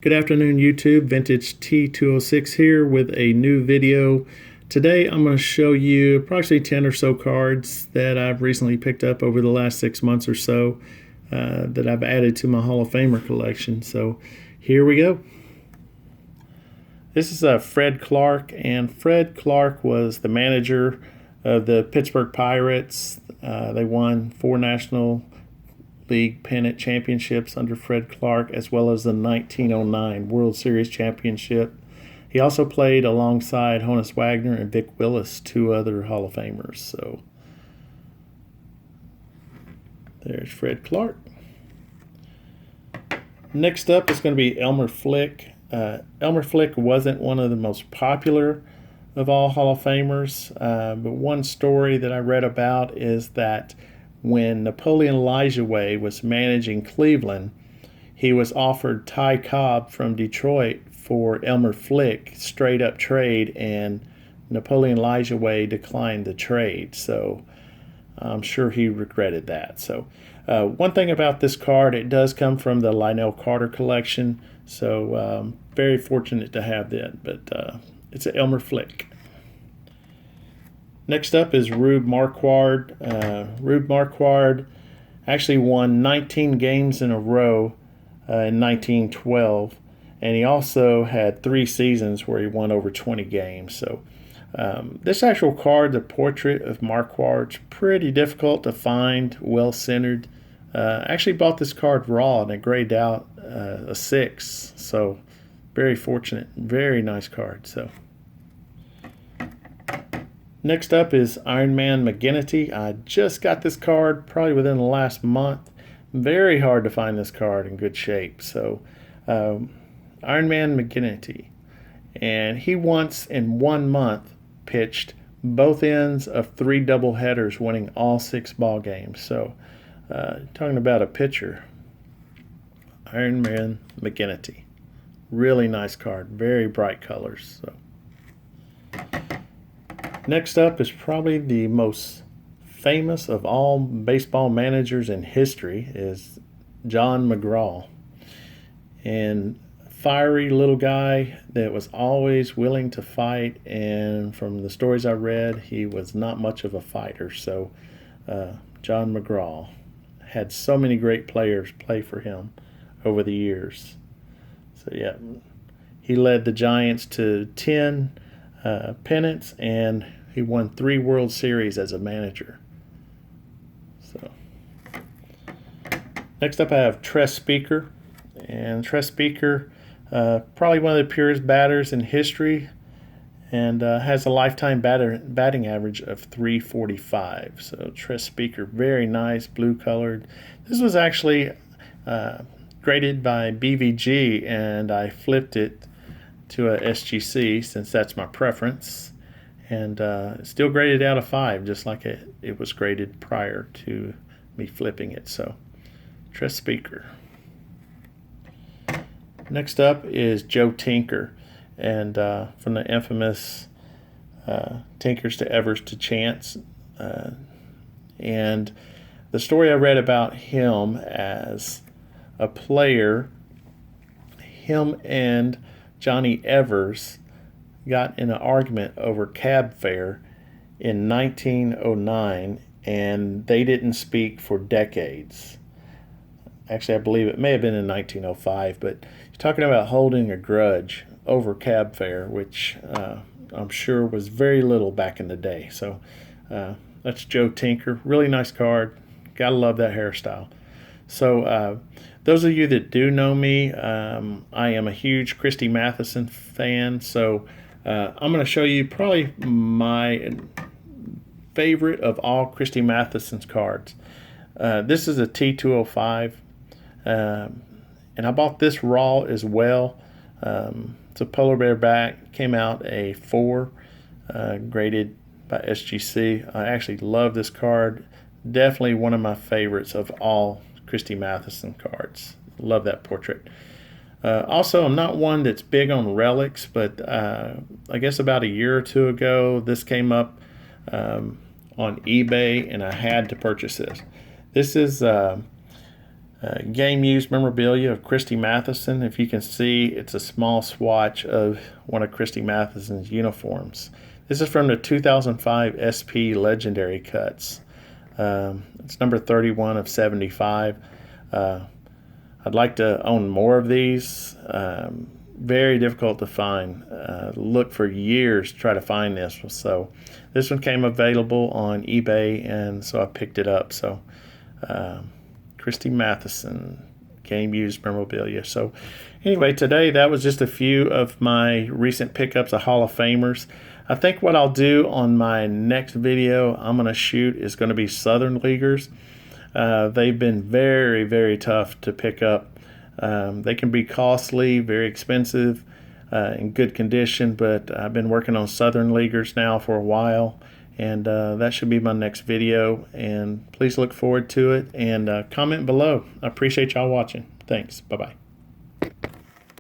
Good afternoon, YouTube. Vintage T206 here with a new video. Today I'm going to show you approximately 10 or so cards that I've recently picked up over the last 6 months or so that I've added to my Hall of Famer collection. So here we go. This is Fred Clark, and Fred Clark was the manager of the Pittsburgh Pirates. They won 4 National League pennant championships under Fred Clark, as well as the 1909 World Series championship. He also played alongside Honus Wagner and Vic Willis, 2 other Hall of Famers. So there's Fred Clark. Next up is going to be Elmer Flick. Elmer Flick wasn't one of the most popular of all Hall of Famers, but one story that I read about is that when Napoleon Lajoie was managing Cleveland, he was offered Ty Cobb from Detroit for Elmer Flick, straight up trade, and Napoleon Lajoie declined the trade. So I'm sure he regretted that. So one thing about this card, it does come from the Lionel Carter collection. So very fortunate to have that, but it's an Elmer Flick. Next up is Rube Marquard. Rube Marquard actually won 19 games in a row in 1912, and he also had 3 seasons where he won over 20 games. So this actual card, the portrait of Marquard's pretty difficult to find, well-centered. I actually bought this card raw and it graded out a 6, so very fortunate, very nice card. So next up is Iron Man McGinnity. I just got this card probably within the last month. Very hard to find this card in good shape. So Iron Man McGinnity. And he once in 1 month pitched both ends of 3 doubleheaders, winning all 6 ball games. So talking about a pitcher, Iron Man McGinnity. Really nice card. Very bright colors. So next up is probably the most famous of all baseball managers in history, is John McGraw. And fiery little guy that was always willing to fight, and from the stories I read, he was not much of a fighter. So John McGraw had so many great players play for him over the years. So yeah, he led the Giants to 10 pennants, and he won 3 World Series as a manager. So next up I have Tress Speaker. And Tress Speaker, probably one of the purest batters in history, and has a lifetime batting average of 345. So Tress Speaker, very nice, blue colored. This was actually graded by BVG, and I flipped it to a SGC since that's my preference. And it's still graded out of 5, just like it was graded prior to me flipping it. So Tress Speaker. Next up is Joe Tinker, and from the infamous Tinkers to Evers to Chance. And the story I read about him as a player, him and Johnny Evers got in an argument over cab fare in 1909, and they didn't speak for decades. Actually, I believe it may have been in 1905, but he's talking about holding a grudge over cab fare, which I'm sure was very little back in the day. So that's Joe Tinker. Really nice card. Gotta love that hairstyle. So those of you that do know me, I am a huge Christy Mathewson fan. So I'm going to show you probably my favorite of all Christy Mathewson's cards. This is a T205, and I bought this raw as well. It's a polar bear back, came out a 4, graded by SGC. I actually love this card. Definitely one of my favorites of all Christy Mathewson cards. Love that portrait. Also, I'm not one that's big on relics, but I guess about a year or 2 ago, this came up on eBay, and I had to purchase this. This is Game used memorabilia of Christy Mathewson. If you can see, it's a small swatch of one of Christy Mathewson's uniforms. This is from the 2005 SP Legendary Cuts. It's number 31 of 75. I'd like to own more of these. Very difficult to find. Look for years to try to find this. So this one came available on eBay, and so I picked it up. So Christy Mathewson, game used memorabilia. So anyway, today that was just a few of my recent pickups of Hall of Famers. I think what I'll do on my next video I'm going to shoot is going to be Southern Leaguers. They've been very, very tough to pick up. They can be costly, very expensive, in good condition, but I've been working on Southern Leaguers now for a while, and that should be my next video, and please look forward to it, and comment below. I appreciate y'all watching. Thanks. Bye-bye.